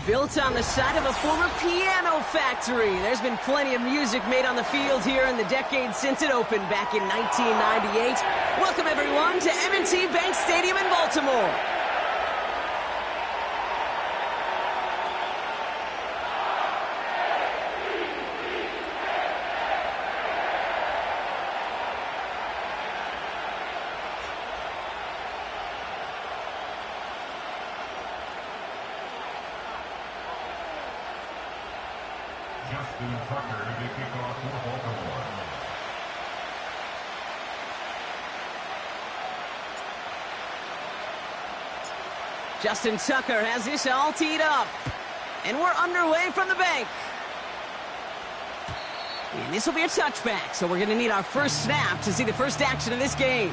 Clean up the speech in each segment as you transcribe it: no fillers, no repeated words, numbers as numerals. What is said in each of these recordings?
Built on the side of a former piano factory, there's been plenty of music made on the field here in the decades since it opened back in 1998. Welcome, everyone, to M&T Bank Stadium in Baltimore. Justin Tucker to be kicked off for Baltimore. Justin Tucker has this all teed up. And we're underway from the bank. And this will be a touchback, so we're going to need our first snap to see the first action of this game.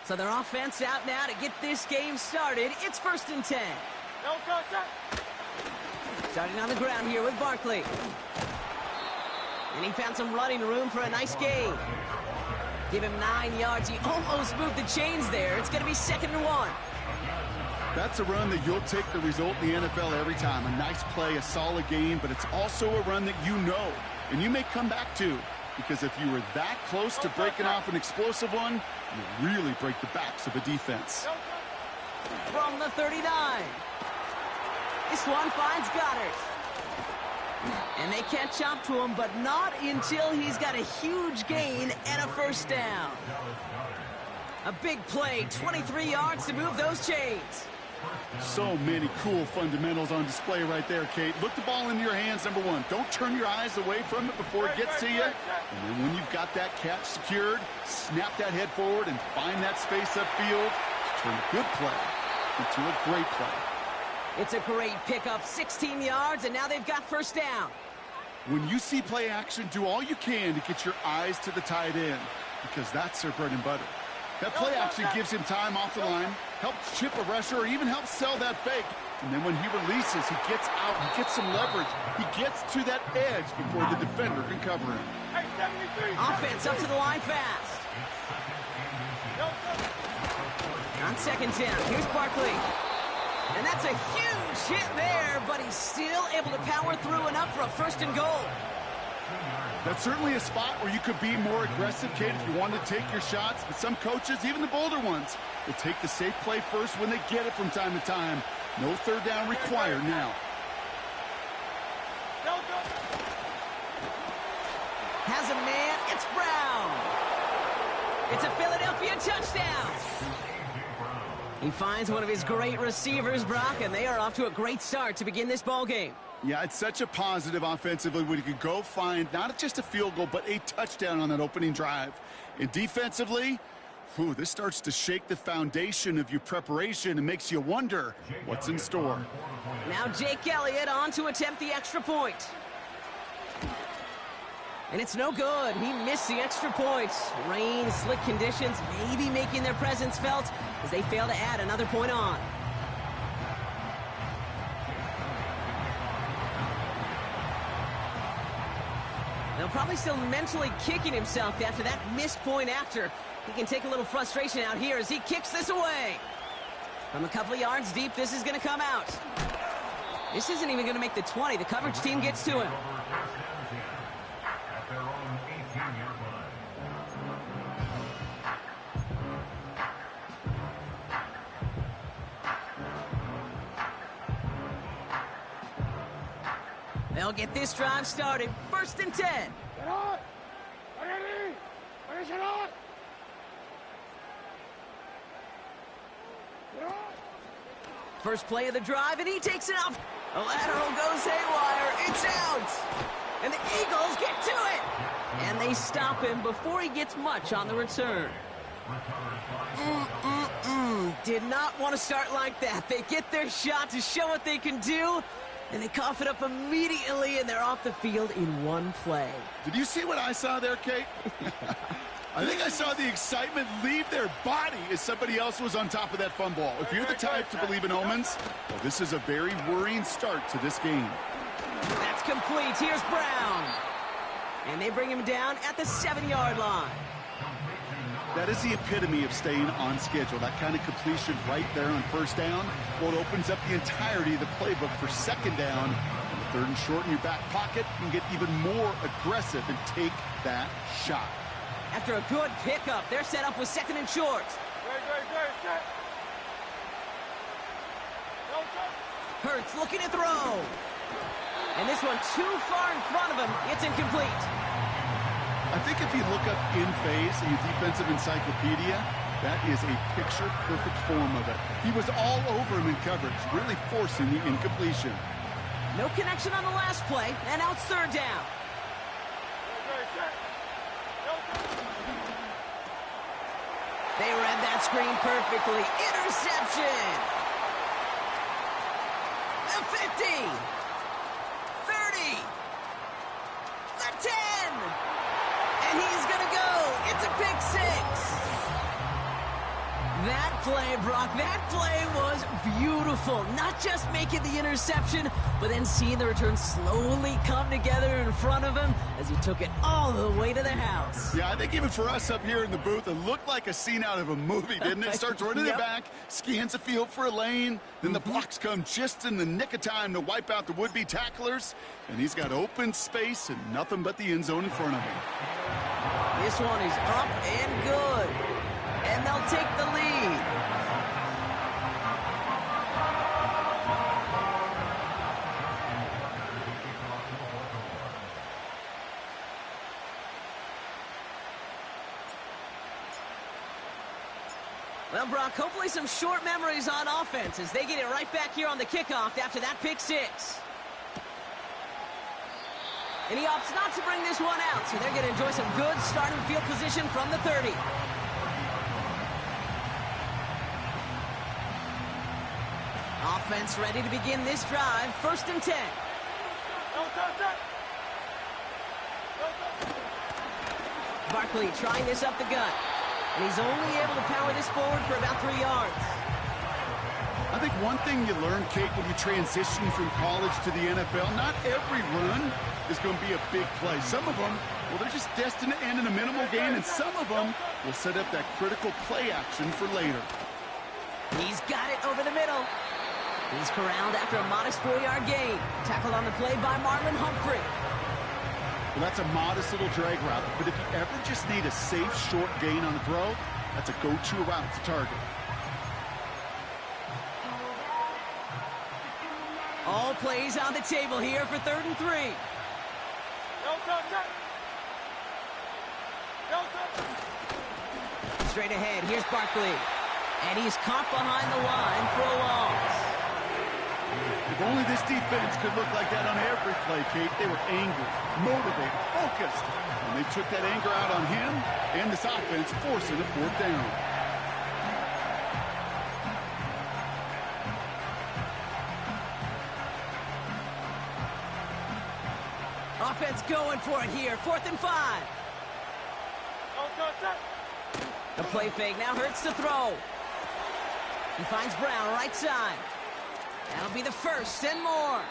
So their offense out now to get this game started. It's 1st and 10. No contact. Starting on the ground here with Barkley. And he found some running room for a nice gain. Give him 9 yards. He almost moved the chains there. It's going to be 2nd and 1. That's a run that you'll take the result in the NFL every time. A nice play, a solid game, but it's also a run that you know, and you may come back to. Because if you were that close to breaking off an explosive one, you really break the backs of a defense. From the 39. This one finds Goddard. And they catch up to him, but not until he's got a huge gain and a first down. A big play, 23 yards to move those chains. So many cool fundamentals on display right there, Kate. Look the ball into your hands, number one. Don't turn your eyes away from it before it gets to you. And then when you've got that catch secured, snap that head forward and find that space upfield. Turn a good play into a great play. It's a great pickup, 16 yards, and now they've got first down. When you see play action, do all you can to get your eyes to the tight end, because that's their bread and butter. That play action gives him time off the line, helps chip a rusher, or even helps sell that fake. And then when he releases, he gets out, he gets some leverage. He gets to that edge before the defender can cover him. Offense up to the line fast. On 2nd down, here's Barkley. And that's a huge hit there, but he's still able to power through enough for a 1st and goal. That's certainly a spot where you could be more aggressive, Kate, if you want to take your shots. But some coaches, even the bolder ones, will take the safe play first when they get it from time to time. No 3rd down required now. Has a man. It's Brown. It's a Philadelphia touchdown. He finds one of his great receivers, Brock, and they are off to a great start to begin this ball game. Yeah, it's such a positive offensively when you can go find not just a field goal, but a touchdown on that opening drive. And defensively, Ooh, this starts to shake the foundation of your preparation and makes you wonder what's in store. Now Jake Elliott on to attempt the extra point. And it's no good. He missed the extra point. Rain, slick conditions, maybe making their presence felt as they fail to add another point on. They'll probably still mentally kicking himself after that missed point after. He can take a little frustration out here as he kicks this away. From a couple of yards deep, this is going to come out. This isn't even going to make the 20. The coverage team gets to him. At their own 18-yard line. They'll get this drive started. 1st and 10. Get on! Ready! Finish it on! Get on! First play of the drive, and he takes it off. The lateral goes haywire. It's out. And the Eagles get to it. And they stop him before he gets much on the return. Did not want to start like that. They get their shot to show what they can do, and they cough it up immediately, and they're off the field in one play. Did you see what I saw there, Kate? I think I saw the excitement leave their body as somebody else was on top of that fun ball. If you're the type to believe in omens, well, this is a very worrying start to this game. That's complete. Here's Brown. And they bring him down at the 7-yard line. That is the epitome of staying on schedule. That kind of completion right there on 1st down. Well, it opens up the entirety of the playbook for 2nd down. And the 3rd and short in your back pocket, you can get even more aggressive and take that shot. After a good pickup, they're set up with 2nd and short. Set. Hurts looking to throw. And this one too far in front of him. It's incomplete. I think if you look up in phase in your defensive encyclopedia, that is a picture-perfect form of it. He was all over him in coverage, really forcing the incompletion. No connection on the last play, and now it's 3rd down. They read that screen perfectly. Interception! The 50! 30! The 10! And he's gonna go! It's a pick 6! That play, Brock, that play was beautiful. Not just making the interception, but then seeing the return slowly come together in front of him as he took it all the way to the house. Yeah, I think even for us up here in the booth, it looked like a scene out of a movie, didn't it? Starts running it back, scans the field for a lane, then the blocks come just in the nick of time to wipe out the would-be tacklers, and he's got open space and nothing but the end zone in front of him. This one is up and good. And they'll take the lead. Well, Brock, hopefully some short memories on offense as they get it right back here on the kickoff after that pick 6. And he opts not to bring this one out, so they're going to enjoy some good starting field position from the 30. Offense ready to begin this drive. 1st and 10. Barkley trying this up the gut. And he's only able to power this forward for about 3 yards. I think one thing you learn, Kate, when you transition from college to the NFL, not every run is going to be a big play. Some of them, well, they're just destined to end in a minimal gain, and some of them will set up that critical play action for later. He's got it over the middle. He's corralled after a modest 4-yard gain. Tackled on the play by Marlon Humphrey. Well, that's a modest little drag route, but if you ever just need a safe, short gain on the throw, that's a go-to route to target. All plays on the table here for 3rd and 3. Straight ahead, here's Barkley. And he's caught behind the line for a loss. If only this defense could look like that on every play, Kate. They were angry, motivated, focused. And they took that anger out on him and this offense, forcing a fourth down. Offense going for it here. 4th and 5. The play fake now Hurts to throw. He finds Brown right side. That'll be the first and more.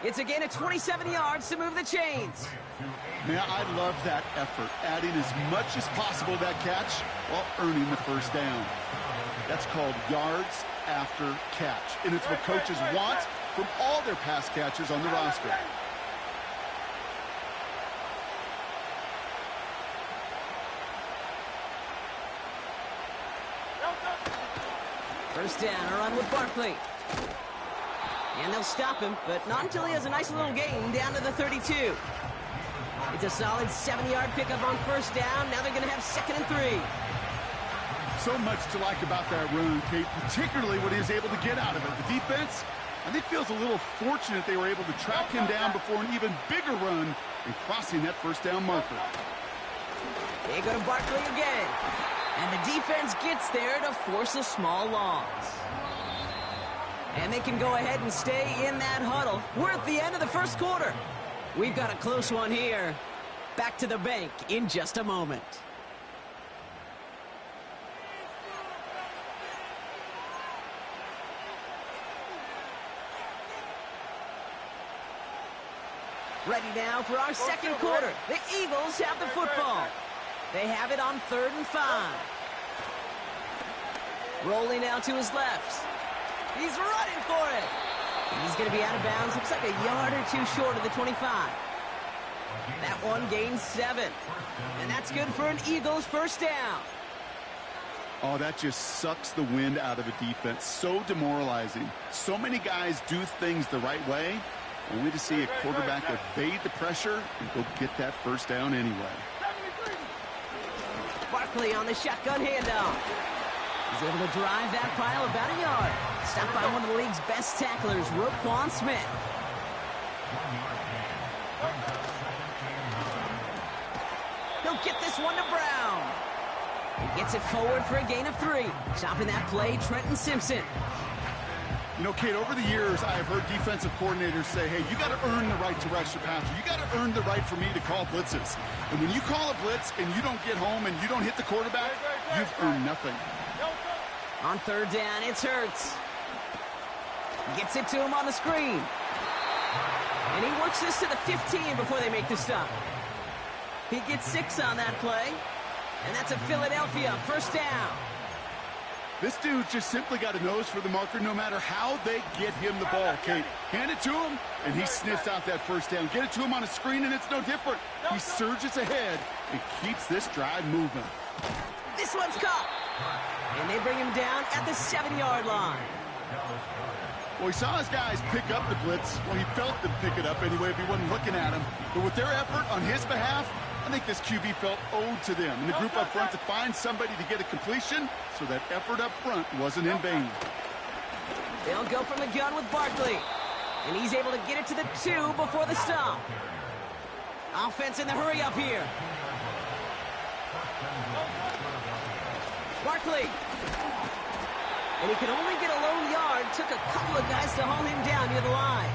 It's a gain of 27 yards to move the chains. Man, I love that effort, adding as much as possible to that catch while earning the first down. That's called yards after catch, and it's what coaches want from all their pass catchers on the roster. First down, a run with Barkley. And they'll stop him, but not until he has a nice little gain down to the 32. It's a solid 70-yard pickup on first down. Now they're going to have 2nd and 3. So much to like about that run, Kate, particularly what he was able to get out of it. The defense, I think, feels a little fortunate they were able to track him down before an even bigger run and crossing that first down marker. They go to Barkley again. And the defense gets there to force a small loss. And they can go ahead and stay in that huddle. We're at the end of the first quarter. We've got a close one here. Back to the bank in just a moment. Ready now for our second quarter. The Eagles have the football. They have it on 3rd and 5. Rolling out to his left. He's running for it. And he's going to be out of bounds. Looks like a yard or two short of the 25. That one gains 7. And that's good for an Eagles first down. Oh, that just sucks the wind out of a defense. So demoralizing. So many guys do things the right way, only to see a quarterback evade the pressure and go get that first down anyway. Barkley on the shotgun handoff. He's able to drive that pile about a yard. Stopped by one of the league's best tacklers, Roquan Smith. He'll get this one to Brown. He gets it forward for a gain of 3. Stopping that play, Trenton Simpson. You know, Kate, over the years, I have heard defensive coordinators say, hey, you got to earn the right to rush the passer. You got to earn the right for me to call blitzes. And when you call a blitz and you don't get home and you don't hit the quarterback, you've earned nothing. On 3rd down, it's Hurts. Gets it to him on the screen. And he works this to the 15 before they make the stop. He gets 6 on that play. And that's a Philadelphia first down. This dude just simply got a nose for the marker no matter how they get him the ball, Kate. Hand it to him, and he sniffs out that first down. Get it to him on a screen, and it's no different. He surges ahead and keeps this drive moving. This one's caught. And they bring him down at the 7-yard line. Well, he saw his guys pick up the blitz. Well, he felt them pick it up anyway if he wasn't looking at him. But with their effort on his behalf, I think this QB felt owed to them and the group up front to find somebody to get a completion, so that effort up front wasn't in vain. They'll go from the gun with Barkley. And he's able to get it to the 2 before the stop. Offense in the hurry up here. Barkley. And he could only get a lone yard. Took a couple of guys to haul him down near the line.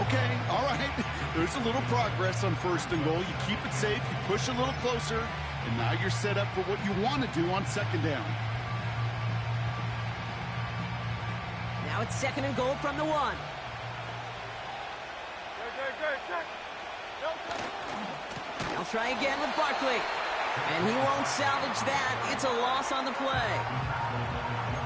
Okay, all right. There's a little progress on 1st and goal. You keep it safe, you push a little closer, and now you're set up for what you want to do on 2nd down. Now it's 2nd and goal from the 1. They'll try again with Barkley. And he won't salvage that. It's a loss on the play.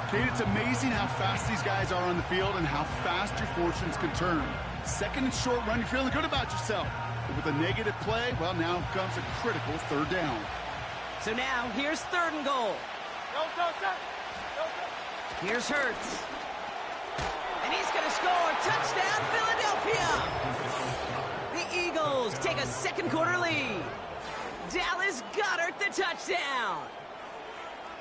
Kate, it's amazing how fast these guys are on the field and how fast your fortunes can turn. 2nd and short run, you're feeling good about yourself. But with a negative play, well, now comes a critical 3rd down. So now, here's 3rd and goal. Here's Hurts. And he's going to score. Touchdown, Philadelphia! The Eagles take a 2nd quarter lead. Dallas Goedert the touchdown.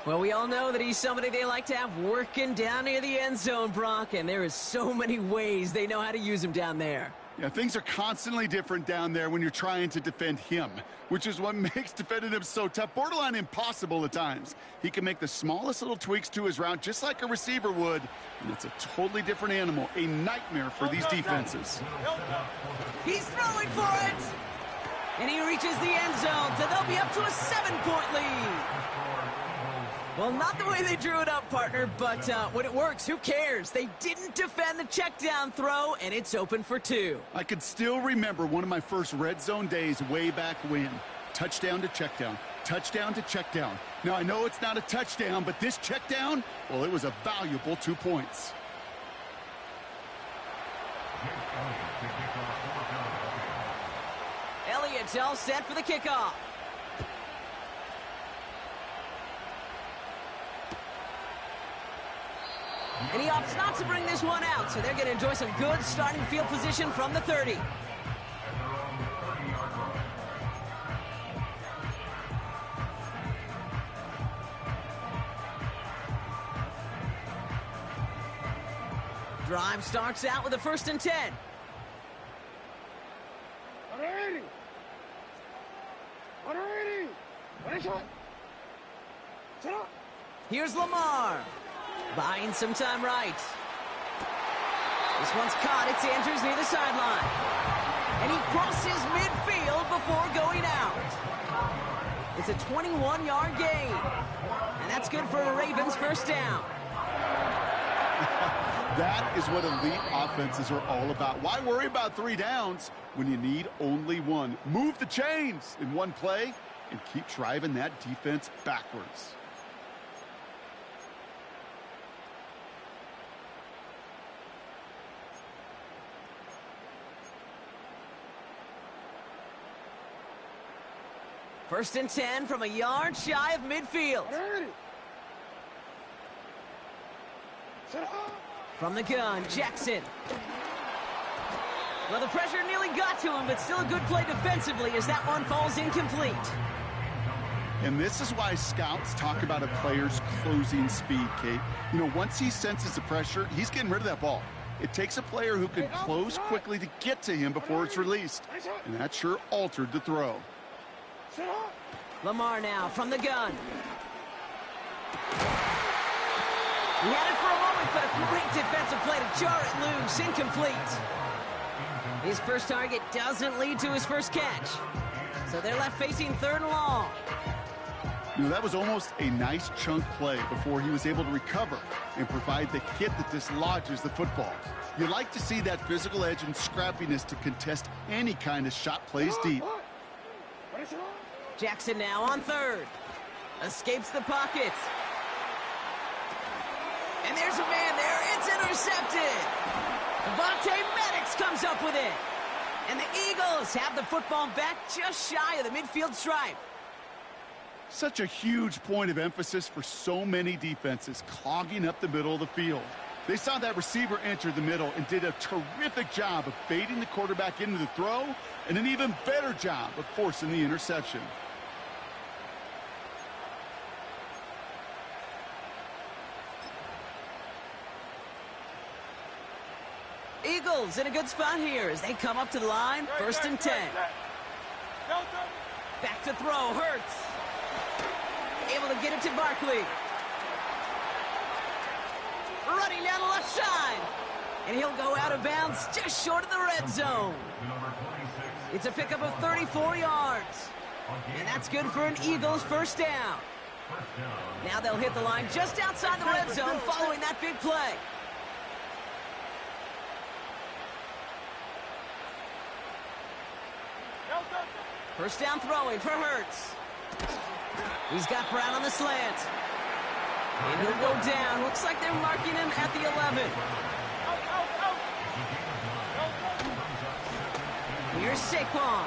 Well, we all know that he's somebody they like to have working down near the end zone, Brock, and there is so many ways they know how to use him down there. Yeah, things are constantly different down there when you're trying to defend him, which is what makes defending him so tough, borderline impossible at times. He can make the smallest little tweaks to his route just like a receiver would, and it's a totally different animal, a nightmare for these defenses. He's throwing for it! And he reaches the end zone, so they'll be up to a 7-point lead. Well, not the way they drew it up, partner, but when it works, who cares? They didn't defend the check down throw, and it's open for 2. I can still remember one of my first red zone days way back when. Touchdown to check down, touchdown to check down. Now, I know it's not a touchdown, but this check down, well, it was a valuable 2 points. Elliott's all set for the kickoff. And he opts not to bring this one out, so they're going to enjoy some good starting field position from the 30. Drive starts out with a 1st and 10. Here's Lamar. Buying some time right. This one's caught. It's Andrews near the sideline. And he crosses midfield before going out. It's a 21-yard gain. And that's good for a Ravens 1st down. That is what elite offenses are all about. Why worry about 3 downs when you need only 1? Move the chains in one play and keep driving that defense backwards. First and 10 from a yard shy of midfield. From the gun, Jackson. Well, the pressure nearly got to him, but still a good play defensively as that one falls incomplete. And this is why scouts talk about a player's closing speed, Kate. You know, once he senses the pressure, he's getting rid of that ball. It takes a player who can close quickly to get to him before it's released. And that sure altered the throw. Lamar now from the gun. He had it for a moment, but a great defensive play to jar it loose. Incomplete. His first target doesn't lead to his first catch. So they're left facing 3rd and long. You know, that was almost a nice chunk play before he was able to recover and provide the hit that dislodges the football. You like to see that physical edge and scrappiness to contest any kind of shot plays deep. Jackson now on 3rd. Escapes the pocket. And there's a man there. It's intercepted. Devontae Maddox comes up with it. And the Eagles have the football back just shy of the midfield stripe. Such a huge point of emphasis for so many defenses, clogging up the middle of the field. They saw that receiver enter the middle and did a terrific job of baiting the quarterback into the throw, and an even better job of forcing the interception. Eagles in a good spot here as they come up to the line. 1st and 10. Back to throw. Hurts. Able to get it to Barkley. Running down the left side. And he'll go out of bounds just short of the red zone. It's a pickup of 34 yards. And that's good for an Eagles 1st down. Now they'll hit the line just outside the red zone following that big play. First down throwing for Hurts. He's got Brown on the slant. And he'll go down. Looks like they're marking him at the 11. Here's Saquon.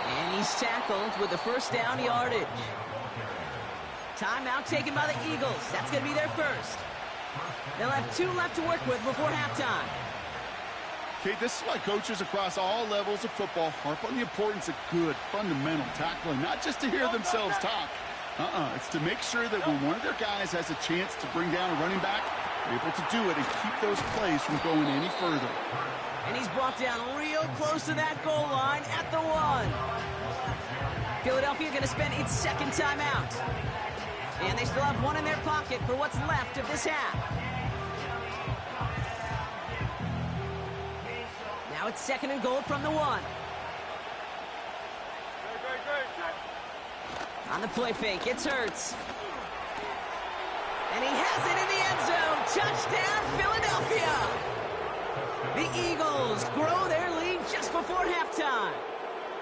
And he's tackled with the 1st down yardage. Timeout taken by the Eagles. That's going to be their first. They'll have 2 left to work with before halftime. Okay, this is why coaches across all levels of football harp on the importance of good, fundamental tackling, not just to hear themselves talk, It's to make sure that when one of their guys has a chance to bring down a running back, they're able to do it and keep those plays from going any further. And he's brought down real close to that goal line at the 1. Philadelphia going to spend its second timeout. And they still have one in their pocket for what's left of this half. Now it's 2nd and goal from the 1. On the play fake, it's Hurts. And he has it in the end zone. Touchdown, Philadelphia! The Eagles grow their lead just before halftime.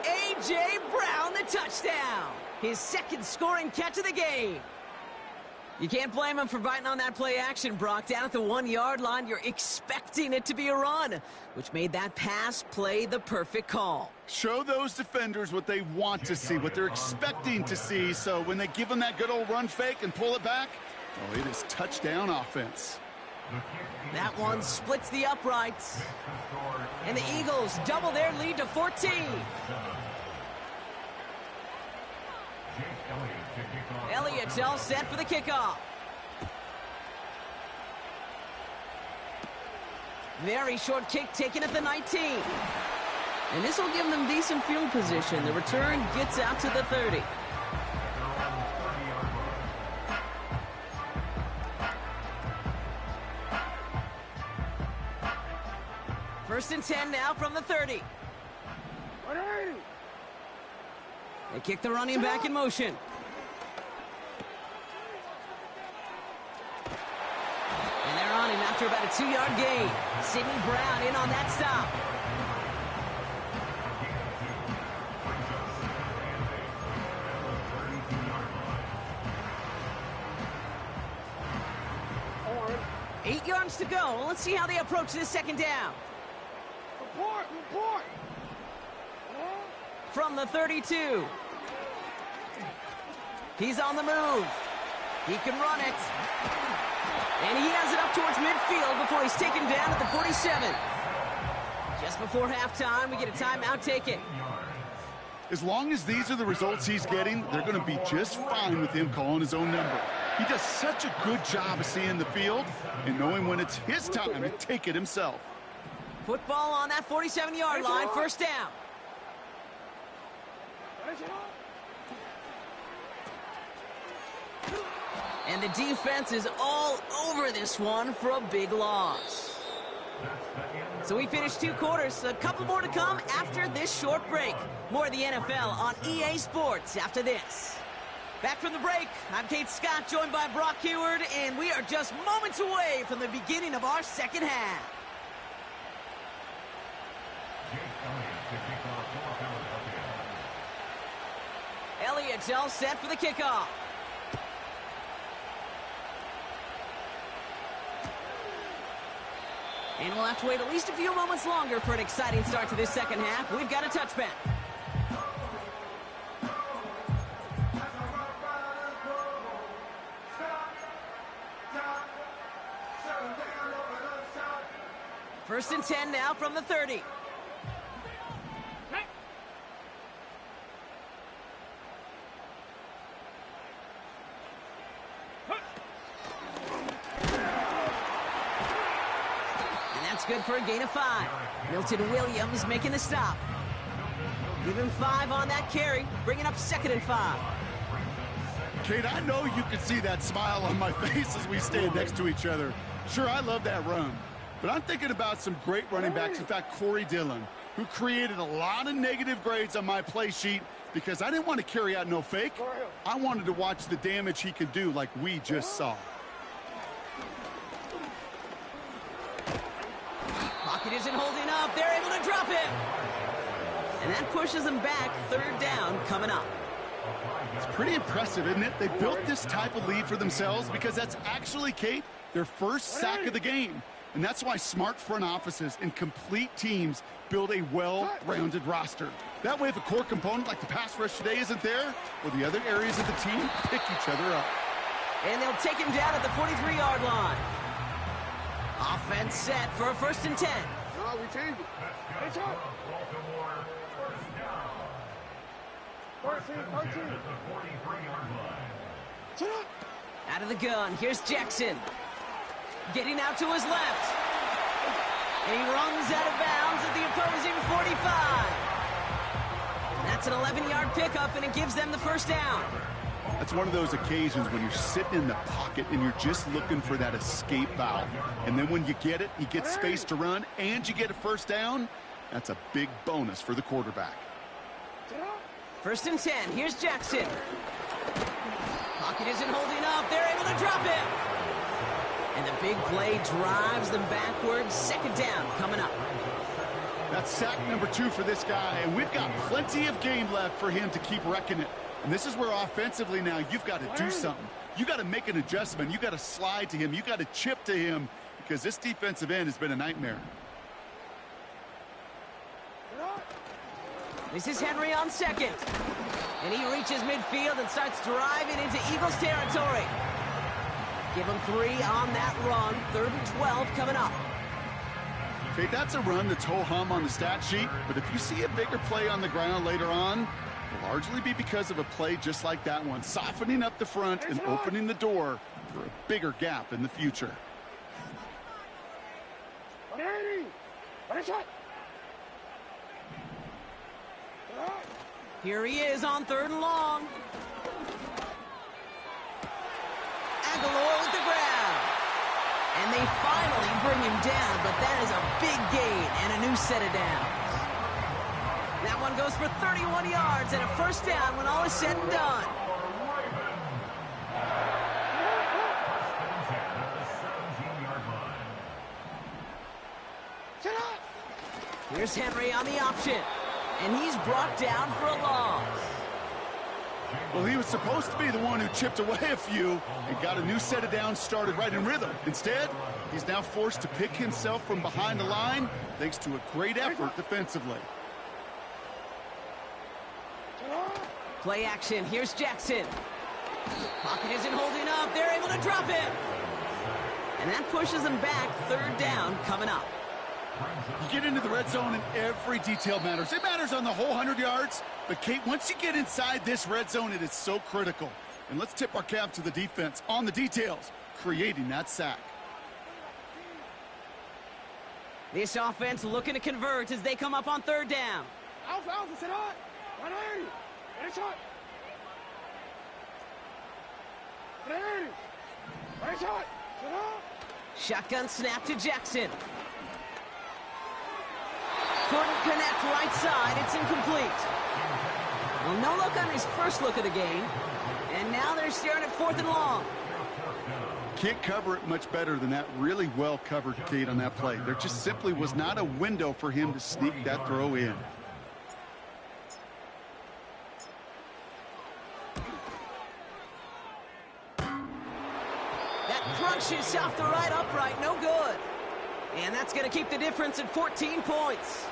A.J. Brown, the touchdown. His 2nd scoring catch of the game. You can't blame him for biting on that play action, Brock. Down at the 1-yard line, you're expecting it to be a run, which made that pass play the perfect call. Show those defenders what they want to see, what they're expecting to see, so when they give them that good old run fake and pull it back, oh, it is touchdown offense. That one splits the uprights. And the Eagles double their lead to 14. Elliott's all set for the kickoff. Very short kick taken at the 19. And this will give them decent field position. The return gets out to the 30. First and 10 now from the 30. They kick the running back in motion. And they're on him after about a 2-yard gain. Sidney Brown in on that stop. Eight yards to go. Let's see how they approach this 2nd down. Report! From the 32. He's on the move. He can run it. And he has it up towards midfield before he's taken down at the 47. Just before halftime, we get a timeout taken. As long as these are the results he's getting, they're going to be just fine with him calling his own number. He does such a good job of seeing the field and knowing when it's his time to take it himself. Football on that 47-yard line, first down. And the defense is all over this one for a big loss. So we finished 2 quarters. A couple more to come after this short break. More of the NFL on EA Sports after this. Back from the break, I'm Kate Scott, joined by Brock Huard, and we are just moments away from the beginning of our second half. Elliott's all set for the kickoff. And we'll have to wait at least a few moments longer for an exciting start to this second half. We've got a touchback. First and 10 now from the 30. Good for a gain of 5. Milton Williams making the stop. Give him 5 on that carry, bringing up 2nd and 5. Kate, I know you can see that smile on my face as we stand next to each other. Sure, I love that run, but I'm thinking about some great running backs. In fact, Corey Dillon, who created a lot of negative grades on my play sheet because I didn't want to carry out no fake. I wanted to watch the damage he could do like we just saw. Pocket isn't holding up. They're able to drop him. And that pushes them back. 3rd down coming up. It's pretty impressive, isn't it? They built this type of lead for themselves because that's actually, Kate, their first sack of the game. And that's why smart front offices and complete teams build a well-rounded roster. That way, if a core component like the pass rush today isn't there, well, the other areas of the team pick each other up. And they'll take him down at the 43-yard line. Offense set for a 1st and 10. No, we change it. It's up. 13. Out of the gun, here's Jackson. Getting out to his left. And he runs out of bounds at the opposing 45. That's an 11-yard pickup, and it gives them the first down. That's one of those occasions when you're sitting in the pocket and you're just looking for that escape valve. And then when you get it, you get space to run, and you get a first down. That's a big bonus for the quarterback. First and 10, here's Jackson. Pocket isn't holding up. They're able to drop it. And the big play drives them backwards. Second down coming up. That's sack number 2 for this guy, and we've got plenty of game left for him to keep wrecking it. And this is where offensively now you've got to do something. You got to make an adjustment. You got to slide to him. You got to chip to him, because this defensive end has been a nightmare. This is Henry on second. And he reaches midfield and starts driving into Eagles territory. Give him 3 on that run. 3rd and 12 coming up. Okay, that's a run that's ho-hum on the stat sheet, but if you see a bigger play on the ground later on, it'll largely be because of a play just like that one, softening up the front and opening the door for a bigger gap in the future. Here he is on 3rd and long. Aguilar with the grab. And they finally bring him down, but that is a big gain and a new set of downs. That one goes for 31 yards and a first down when all is said and done. Here's Henry on the option. And he's brought down for a loss. Well, he was supposed to be the one who chipped away a few and got a new set of downs started right in rhythm. Instead, he's now forced to pick himself from behind the line thanks to a great effort defensively. Play action. Here's Jackson. Pocket isn't holding up. They're able to drop it. And that pushes them back. 3rd down coming up. You get into the red zone and every detail matters. It matters on the whole 100 yards. But, Kate, once you get inside this red zone, it is so critical. And let's tip our cap to the defense on the details, creating that sack. This offense looking to convert as they come up on 3rd down. Shotgun snap to Jackson. Couldn't connect right side. It's incomplete. Well, no look on his first look of the game. And now they're staring at 4th and long. Can't cover it much better than that. Really well covered, Kate, on that play. There just simply was not a window for him to sneak that throw in. That crunches off the right upright. No good. And that's going to keep the difference at 14 points.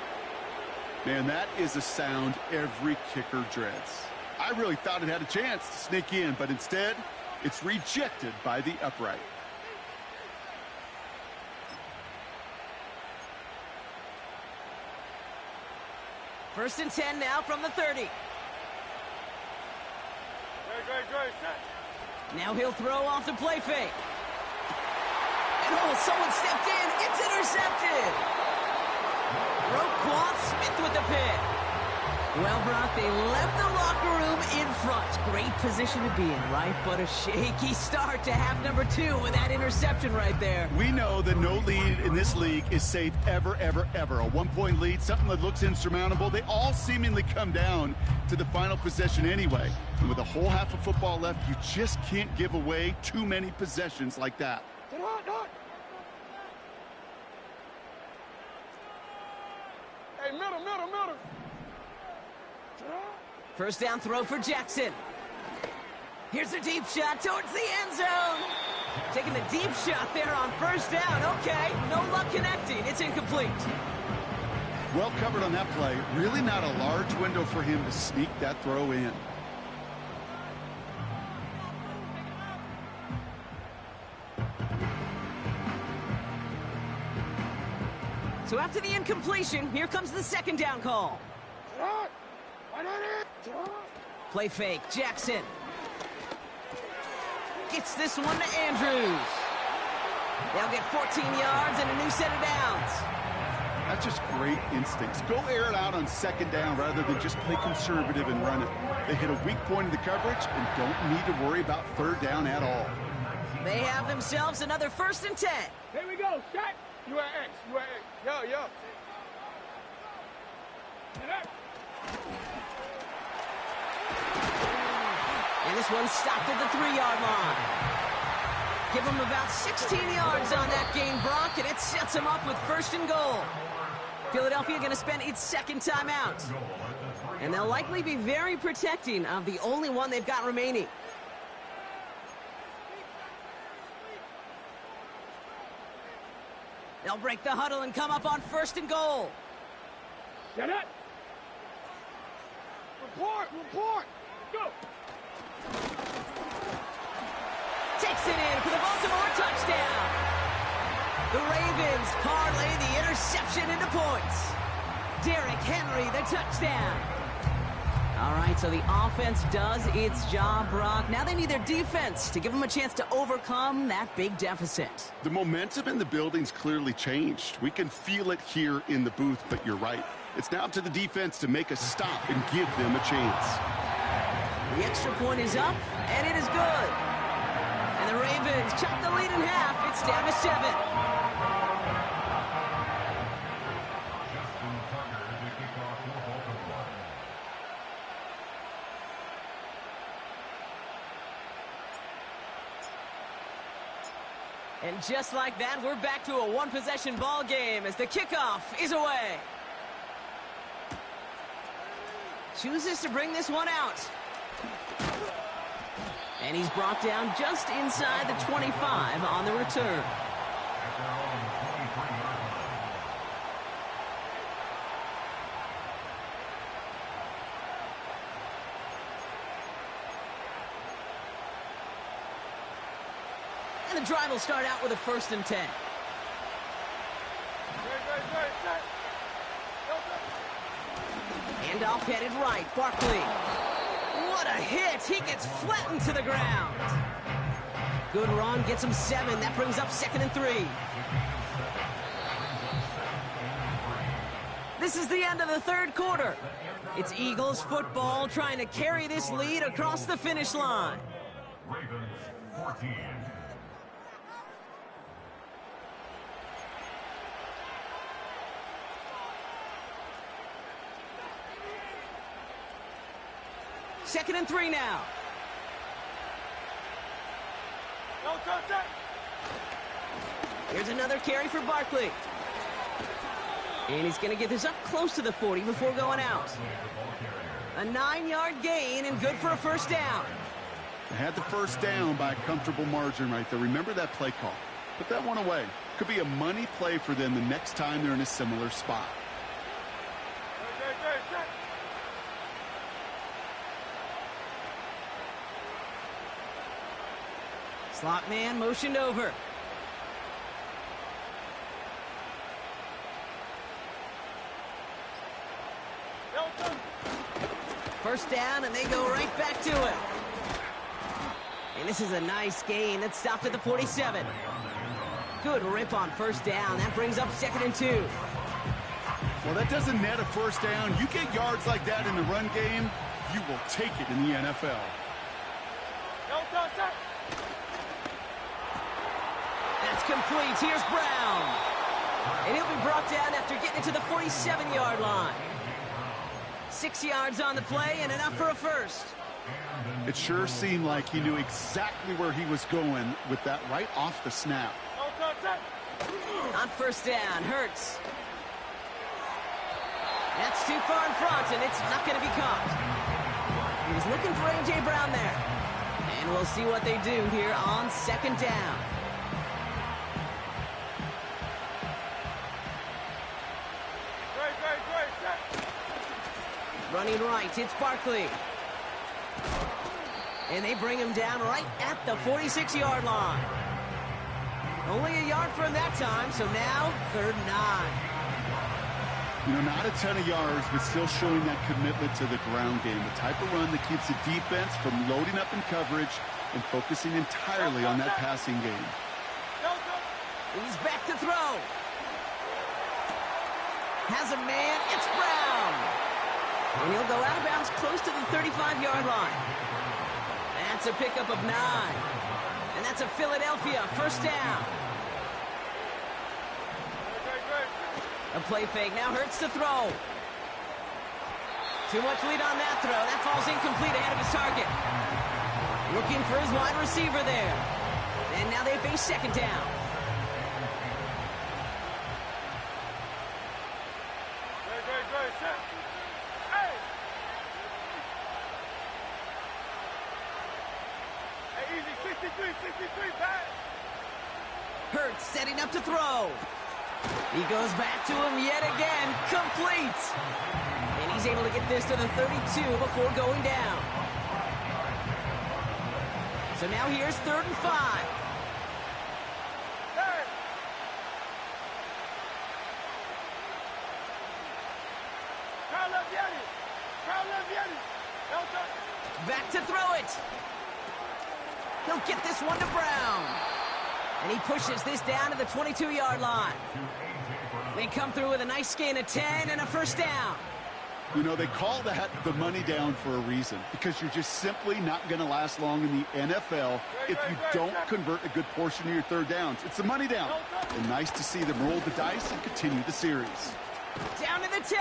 Man, that is a sound every kicker dreads. I really thought it had a chance to sneak in, but instead, it's rejected by the upright. First and 10 now from the 30. Now he'll throw off the play fake. And oh, someone stepped in. It's intercepted. Roquan Smith with the pick. Well, Brock, they left the locker room in front. Great position to be in, right? But a shaky start to half number 2 with that interception right there. We know that no lead in this league is safe ever, ever, ever. A 1-point lead, something that looks insurmountable. They all seemingly come down to the final possession anyway. And with a whole half of football left, you just can't give away too many possessions like that. Hey, middle. First down throw for Jackson. Here's a deep shot towards the end zone. Taking the deep shot there on first down. Okay, no luck connecting. It's incomplete. Well covered on that play. Really not a large window for him to sneak that throw in. So after the incompletion, here comes the second down call. Play fake, Jackson. Gets this one to Andrews. They'll get 14 yards and a new set of downs. That's just great instincts. Go air it out on second down rather than just play conservative and run it. They hit a weak point in the coverage and don't need to worry about third down at all. They have themselves another 1st and 10. Here we go. Shot. You are X. You are X. Yo, yo. Get up. And this one stopped at the 3-yard line. Give them about 16 yards on that gain, Brock, and it sets them up with 1st and goal. Philadelphia going to spend its 2nd timeout. And they'll likely be very protecting of the only one they've got remaining. They'll break the huddle and come up on 1st and goal. Get it. Report. Go. Takes it in for the Baltimore touchdown. The Ravens parlay the interception into points. Derrick Henry, the touchdown. All right, so the offense does its job, Brock. Now they need their defense to give them a chance to overcome that big deficit. The momentum in the building's clearly changed. We can feel it here in the booth, but you're right. It's now up to the defense to make a stop and give them a chance. The extra point is up, and it is good. And the Ravens chop the lead in half. It's down to 7. Justin Tucker to kick off for Baltimore. And just like that, we're back to a one-possession ball game as the kickoff is away. Chooses to bring this one out. And he's brought down just inside the 25 on the return. At their own 23-yard line. And the drive will start out with a 1st and 10. Handoff headed right. Barkley. What a hit. He gets flattened to the ground. Good run. Gets him 7. That brings up 2nd and 3. This is the end of the 3rd quarter. It's Eagles football trying to carry this lead across the finish line. Ravens 14. Second and 3 now. Here's another carry for Barkley. And he's going to get this up close to the 40 before going out. A 9-yard gain and good for a 1st down. They had the 1st down by a comfortable margin right there. Remember that play call. Put that one away. Could be a money play for them the next time they're in a similar spot. Slot man motioned over. First down, and they go right back to it. And this is a nice gain that stopped at the 47. Good rip on 1st down. That brings up 2nd and 2. Well, that doesn't net a 1st down. You get yards like that in the run game, you will take it in the NFL. That's complete. Here's Brown. And he'll be brought down after getting it to the 47-yard line. 6 yards on the play and enough for a 1st. It sure seemed like he knew exactly where he was going with that right off the snap. On 1st down, Hurts. That's too far in front, and it's not going to be caught. He was looking for A.J. Brown there. And we'll see what they do here on 2nd down. Running right, it's Barkley. And they bring him down right at the 46-yard line. Only a yard from that time, so now 3rd and 9. You know, not a ton of yards, but still showing that commitment to the ground game. The type of run that keeps the defense from loading up in coverage and focusing entirely on that passing game. He's back to throw. Has a man. It's Brown. And he'll go out of bounds close to the 35-yard line. That's a pickup of 9. And that's a Philadelphia first down. A play fake. Now Hurts to throw. Too much lead on that throw. That falls incomplete ahead of his target. Looking for his wide receiver there. And now they face second down. Hurts setting up to throw. He goes back to him yet again. Complete. And he's able to get this to the 32 before going down. So now here's 3rd and 5. Back to throw it. He'll get this one to Brown. And he pushes this down to the 22-yard line. They come through with a nice gain of 10 and a first down. You know, they call that the money down for a reason, because you're just simply not going to last long in the NFL if you don't convert a good portion of your third downs. It's the money down. And nice to see them roll the dice and continue the series. Down to the 10.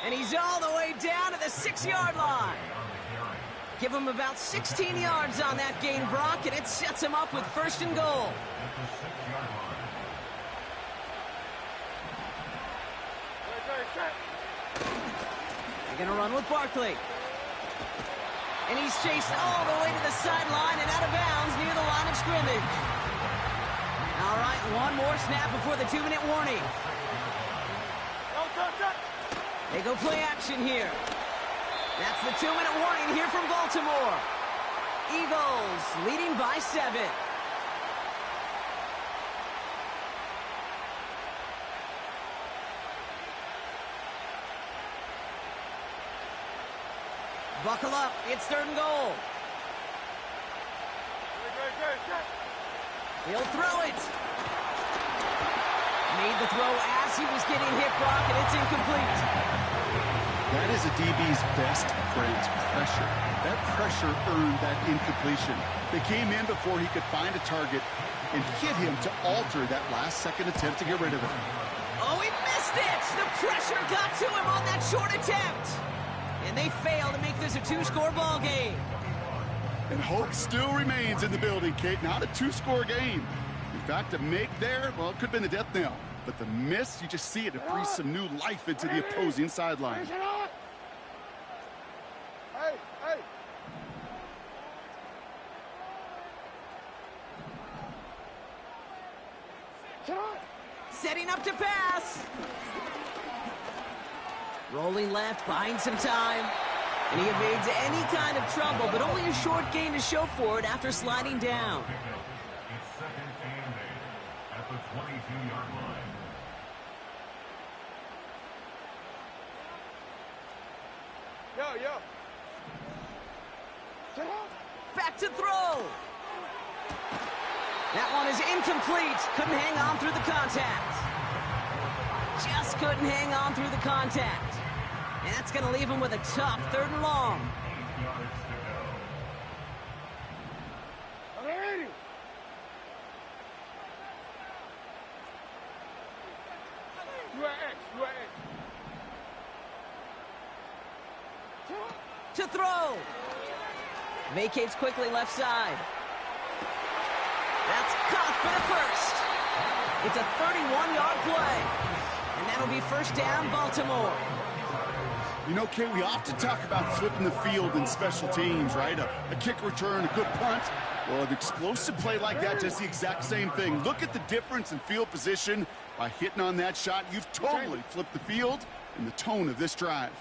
And he's all the way down to the 6-yard line. Give him about 16 yards on that gain, Brock, and it sets him up with 1st and goal. They're going to run with Barkley. And he's chased all the way to the sideline and out of bounds near the line of scrimmage. All right, one more snap before the 2-minute warning. They go play action here. That's the 2-minute warning here from Baltimore. Eagles leading by 7. Buckle up. It's 3rd and goal. He'll throw it. Made the throw as he was getting hit, Brock, and it's incomplete. That is a DB's best friend, pressure. That pressure earned that incompletion. They came in before he could find a target and hit him to alter that last-second attempt to get rid of it. Oh, he missed it! The pressure got to him on that short attempt. And they fail to make this a 2-score ball game. And hope still remains in the building, Kate. Not a 2-score game. In fact, a make there, well, it could have been the death knell. But the miss, you just see it breathe some new life into the opposing sideline. Setting up to pass. Rolling left, buying some time. And he evades any kind of trouble, but only a short gain to show for it after sliding down. It's 2nd and 8 at the 22-yard line. Back to throw. That one is incomplete. Couldn't hang on through the contact. Just couldn't hang on through the contact. And that's going to leave him with a tough 3rd and long. To throw. Vacates quickly left side. That's caught for the first. It's a 31-yard play. And that'll be first down, Baltimore. You know, Kate, we often talk about flipping the field in special teams, right? A kick return, a good punt. Well, an explosive play like that does the exact same thing. Look at the difference in field position. By hitting on that shot, you've totally flipped the field and the tone of this drive.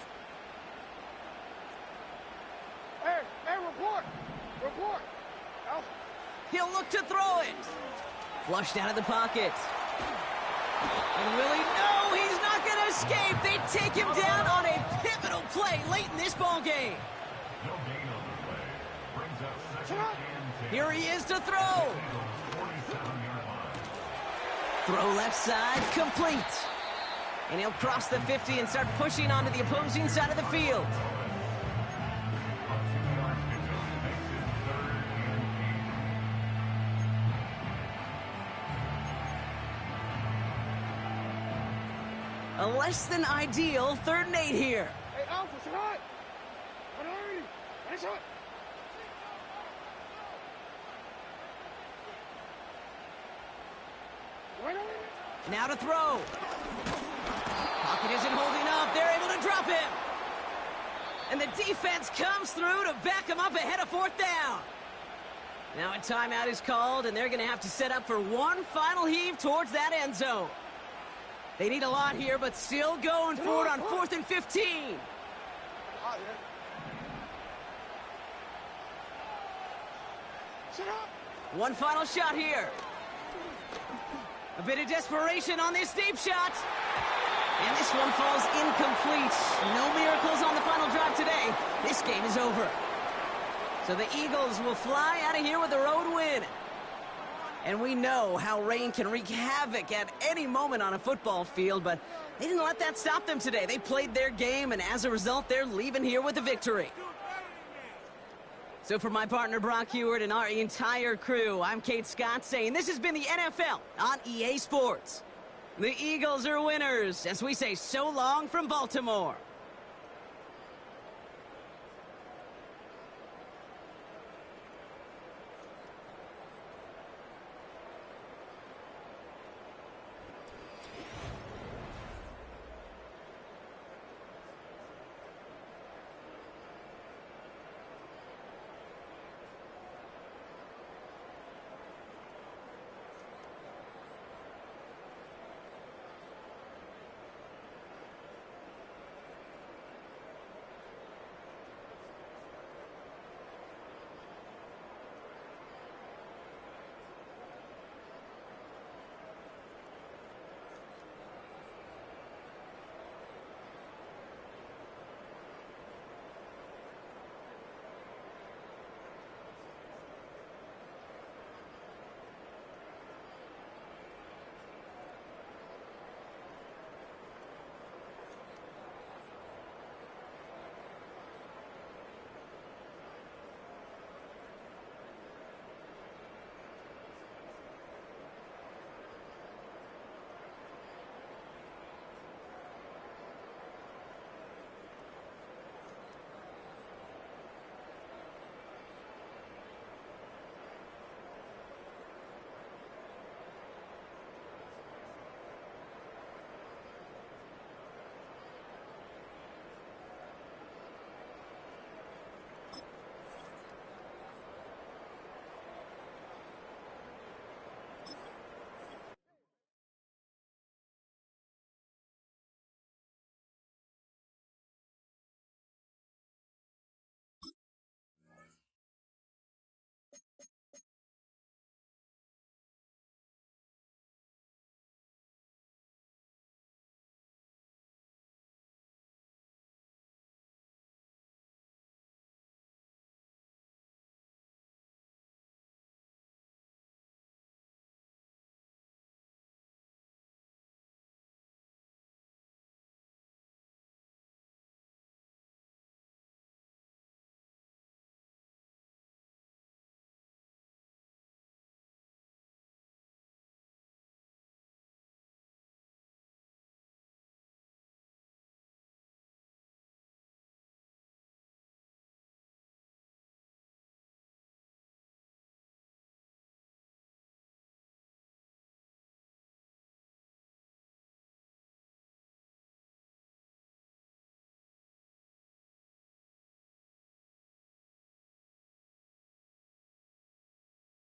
Report. He'll look to throw it. Flushed out of the pocket. And really, no, he's not going to escape. They take him down on a pivotal play late in this ball game. No gain on the play. Brings Here he is to throw. Throw left side, complete. And he'll cross the 50 and start pushing onto the opposing side of the field. A less than ideal 3rd and 8 here. Hey, Alpha, survive! Now to throw. Pocket isn't holding up. They're able to drop him. And the defense comes through to back him up ahead of 4th down. Now a timeout is called, and they're going to have to set up for one final heave towards that end zone. They need a lot here, but still going forward on 4th and 15. One final shot here. A bit of desperation on this deep shot. And this one falls incomplete. No miracles on the final drive today. This game is over. So the Eagles will fly out of here with a road win. And we know how rain can wreak havoc at any moment on a football field, but they didn't let that stop them today. They played their game, and as a result, they're leaving here with a victory. So for my partner Brock Huard and our entire crew, I'm Kate Scott saying this has been the NFL on EA Sports. The Eagles are winners as we say so long from Baltimore.